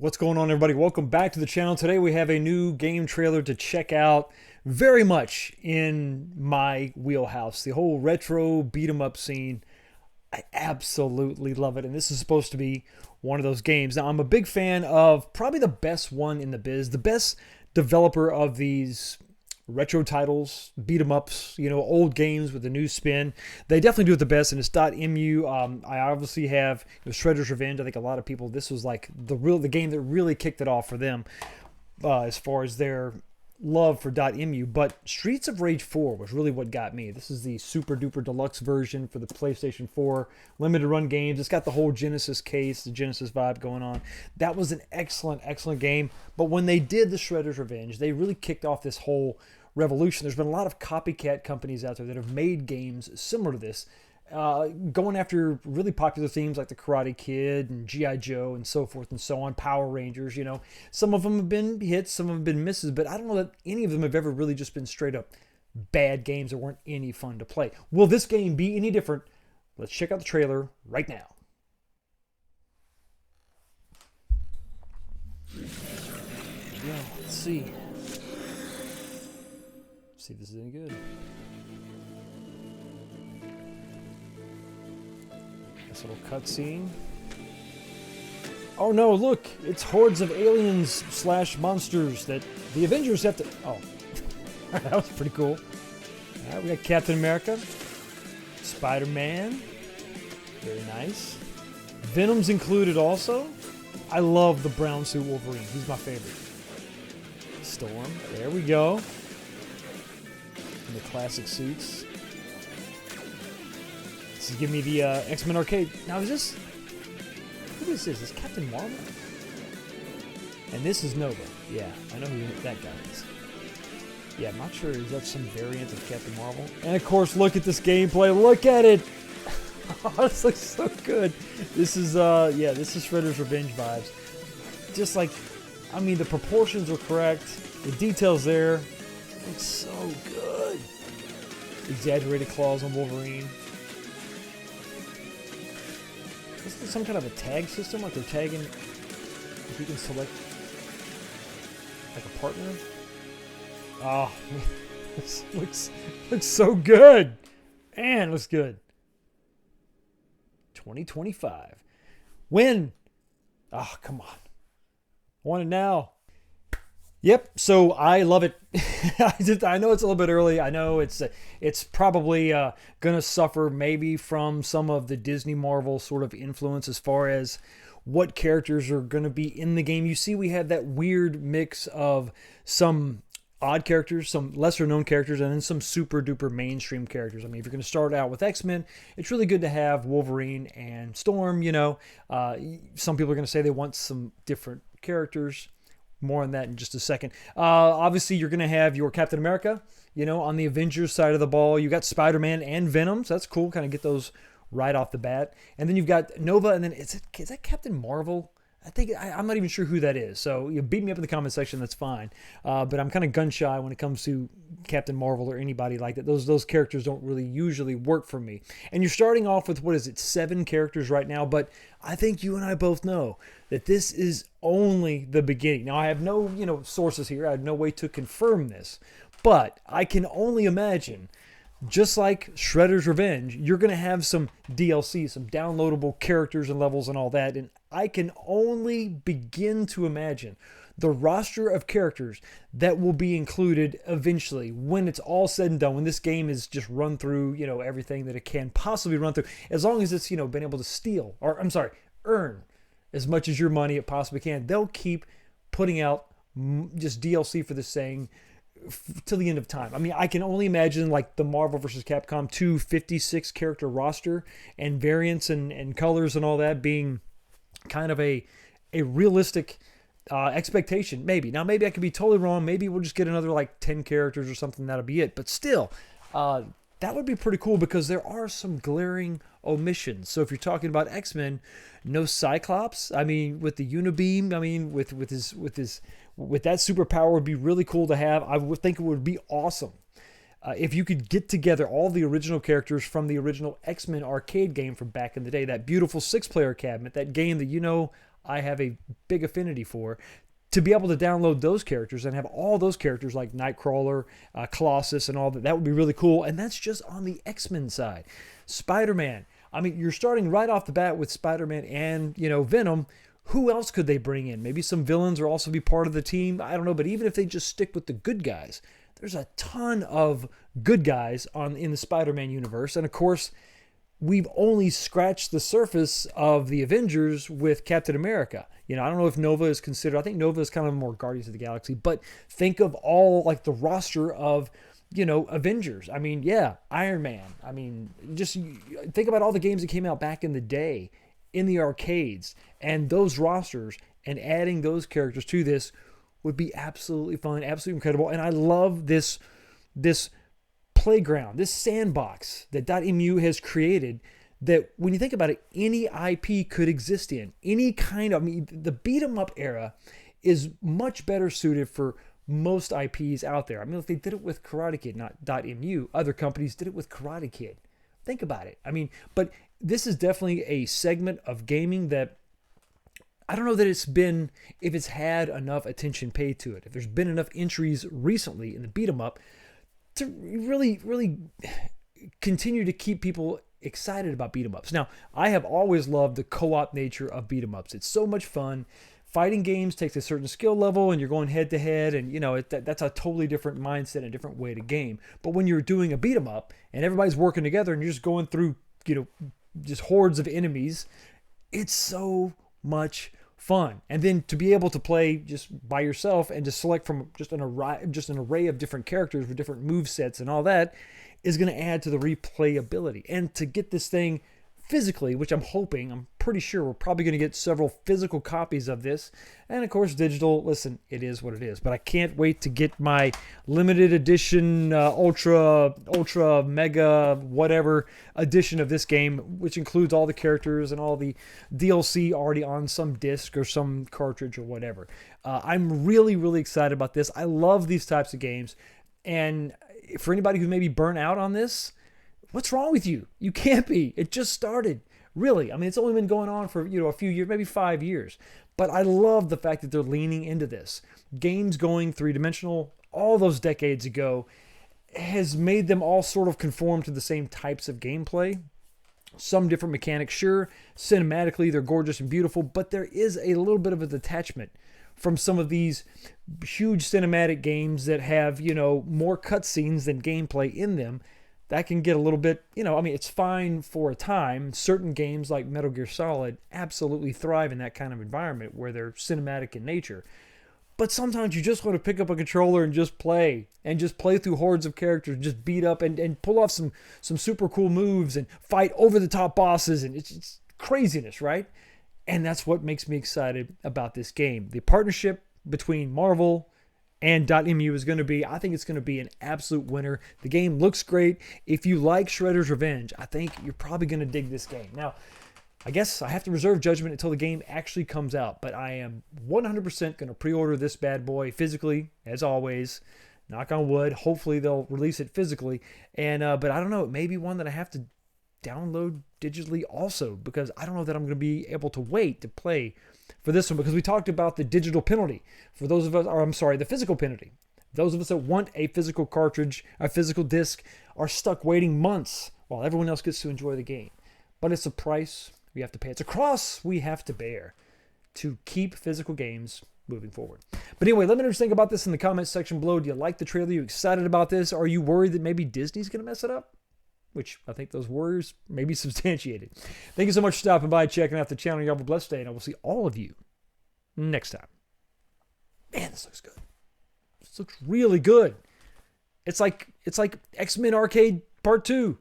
What's going on, everybody? Welcome back to the channel. Today we have a new game trailer to check out. Very much in my wheelhouse. The whole retro beat 'em up scene. I absolutely love it. And this is supposed to be one of those games. Now, I'm a big fan of probably the best one in the biz, the best developer of these retro titles, beat 'em ups, old games with a new spin. They definitely do it the best, and it's .mu. I obviously have Shredder's Revenge. I think a lot of people, this was like the game that really kicked it off for them as far as their love for .mu. But Streets of Rage 4 was really what got me. This is the super duper deluxe version for the PlayStation 4 limited run games. It's got the whole Genesis case, the Genesis vibe going on. That was an excellent game. But when they did the Shredder's Revenge, they really kicked off this whole revolution. There's been a lot of copycat companies out there that have made games similar to this, going after really popular themes like the Karate Kid and G.I. Joe and so forth and so on, Power Rangers. Some of them have been hits, some have been misses, but I don't know that any of them have ever really just been straight up bad games that weren't any fun to play. Will this game be any different? Let's check out the trailer right now. Yeah, let's see. See if this is any good. This little cutscene. Oh no, look! It's hordes of aliens / monsters that the Avengers have to... Oh. That was pretty cool. Alright, we got Captain America. Spider-Man. Very nice. Venom's included also. I love the brown suit Wolverine. He's my favorite. Storm. There we go. In the classic suits. This is giving me the X-Men arcade. Now is this... Who is this? Is Captain Marvel? And this is Nova. Yeah, I know who that guy is. Yeah, I'm not sure. Is that some variant of Captain Marvel? And of course, look at this gameplay. Look at it! Oh, this looks so good. This is, yeah, this is Shredder's Revenge vibes. Just like, I mean, the proportions are correct. The details there. Looks so good. Exaggerated claws on Wolverine. Is this some kind of a tag system? Like they're tagging... If you can select... Like a partner? Oh, this looks so good. Man, it looks good. 2025. When? Oh, come on. I want it now. Yep, so I love it. I know it's a little bit early. I know it's probably going to suffer maybe from some of the Disney Marvel sort of influence as far as what characters are going to be in the game. You see, we have that weird mix of some odd characters, some lesser known characters, and then some super duper mainstream characters. I mean, if you're going to start out with X-Men, it's really good to have Wolverine and Storm. Some people are going to say they want some different characters. More on that in just a second. Obviously, you're going to have your Captain America, on the Avengers side of the ball. You got Spider-Man and Venom, so that's cool. Kind of get those right off the bat. And then you've got Nova, and then is that Captain Marvel? I think I'm not even sure who that is. So you beat me up in the comment section. That's fine. But I'm kind of gun shy when it comes to Captain Marvel or anybody like that. Those characters don't really usually work for me. And you're starting off with, what is it, 7 characters right now. But I think you and I both know that this is only the beginning. Now I have no sources here. I have no way to confirm this, but I can only imagine. Just like Shredder's Revenge, you're going to have some DLC, some downloadable characters and levels and all that. And I can only begin to imagine the roster of characters that will be included eventually when it's all said and done, when this game is just run through, everything that it can possibly run through. As long as it's, been able to earn as much as your money it possibly can. They'll keep putting out just DLC for this thing till the end of time. I mean, I can only imagine like the Marvel vs. Capcom 2 56 character roster and variants and colors and all that being kind of a realistic expectation. Maybe. Now, maybe I could be totally wrong. Maybe we'll just get another like 10 characters or something. That'll be it. But still, that would be pretty cool because there are some glaring omissions. So if you're talking about X-Men, no Cyclops. I mean, with the Unibeam, I mean, with that superpower would be really cool to have. I would think it would be awesome if you could get together all the original characters from the original X-Men arcade game from back in the day. That beautiful 6-player cabinet, that game that I have a big affinity for, to be able to download those characters and have all those characters like Nightcrawler, Colossus, and all that. That would be really cool. And that's just on the X-Men side. Spider-Man. I mean, you're starting right off the bat with Spider-Man and, Venom. Who else could they bring in? Maybe some villains will also be part of the team. I don't know. But even if they just stick with the good guys, there's a ton of good guys in the Spider-Man universe. And of course, we've only scratched the surface of the Avengers with Captain America. I don't know if Nova is considered. I think Nova is kind of more Guardians of the Galaxy. But think of all like the roster of, Avengers. I mean, yeah, Iron Man. I mean, just think about all the games that came out back in the day in the arcades and those rosters, and adding those characters to this would be absolutely fun, absolutely incredible. And I love this playground, this sandbox that .emu has created, that when you think about it, any IP could exist in. Any kind of, the beat 'em up era is much better suited for most IPs out there. I mean, if they did it with Karate Kid, not .emu, other companies did it with Karate Kid. Think about it. I mean, but this is definitely a segment of gaming that I don't know that if it's had enough attention paid to it. If there's been enough entries recently in the beat 'em up to really, really continue to keep people excited about beat 'em ups. Now, I have always loved the co-op nature of beat 'em ups. It's so much fun. Fighting games takes a certain skill level and you're going head to head, and that's a totally different mindset and a different way to game. But when you're doing a beat 'em up and everybody's working together and you're just going through, just hordes of enemies, it's so much fun. And then to be able to play just by yourself and to select from just an array of different characters with different move sets and all that is going to add to the replayability. And to get this thing physically, which I'm pretty sure we're probably going to get several physical copies of this. And of course, digital, listen, it is what it is. But I can't wait to get my limited edition, ultra, mega, whatever edition of this game, which includes all the characters and all the DLC already on some disc or some cartridge or whatever. I'm really, really excited about this. I love these types of games. And for anybody who may be burnt out on this, what's wrong with you? You can't be. It just started. Really. I mean, it's only been going on for, a few years, maybe 5 years. But I love the fact that they're leaning into this. Games going three-dimensional all those decades ago has made them all sort of conform to the same types of gameplay. Some different mechanics, sure. Cinematically, they're gorgeous and beautiful, but there is a little bit of a detachment from some of these huge cinematic games that have, more cutscenes than gameplay in them. That can get a little bit, it's fine for a time. Certain games like Metal Gear Solid absolutely thrive in that kind of environment where they're cinematic in nature. But sometimes you just want to pick up a controller and just play through hordes of characters, just beat up and pull off some super cool moves and fight over the top bosses. And it's craziness, right? And that's what makes me excited about this game. The partnership between Marvel and .emu is going to be, I think it's going to be an absolute winner. The game looks great. If you like Shredder's Revenge, I think you're probably going to dig this game. Now, I guess I have to reserve judgment until the game actually comes out, but I am 100% going to pre-order this bad boy physically, as always. Knock on wood. Hopefully they'll release it physically. And but I don't know, it may be one that I have to download digitally also, because I don't know that I'm going to be able to wait to play for this one, because we talked about the digital penalty for those of us, or I'm sorry, the physical penalty. Those of us that want a physical cartridge, a physical disc, are stuck waiting months while everyone else gets to enjoy the game. But it's a price we have to pay. It's a cross we have to bear to keep physical games moving forward. But anyway, let me know what you think about this in the comments section below. Do you like the trailer? Are you excited about this? Are you worried that maybe Disney's going to mess it up? Which I think those worries may be substantiated. Thank you so much for stopping by, checking out the channel. You have a blessed day, and I will see all of you next time. Man, this looks good. This looks really good. It's like X-Men Arcade Part 2.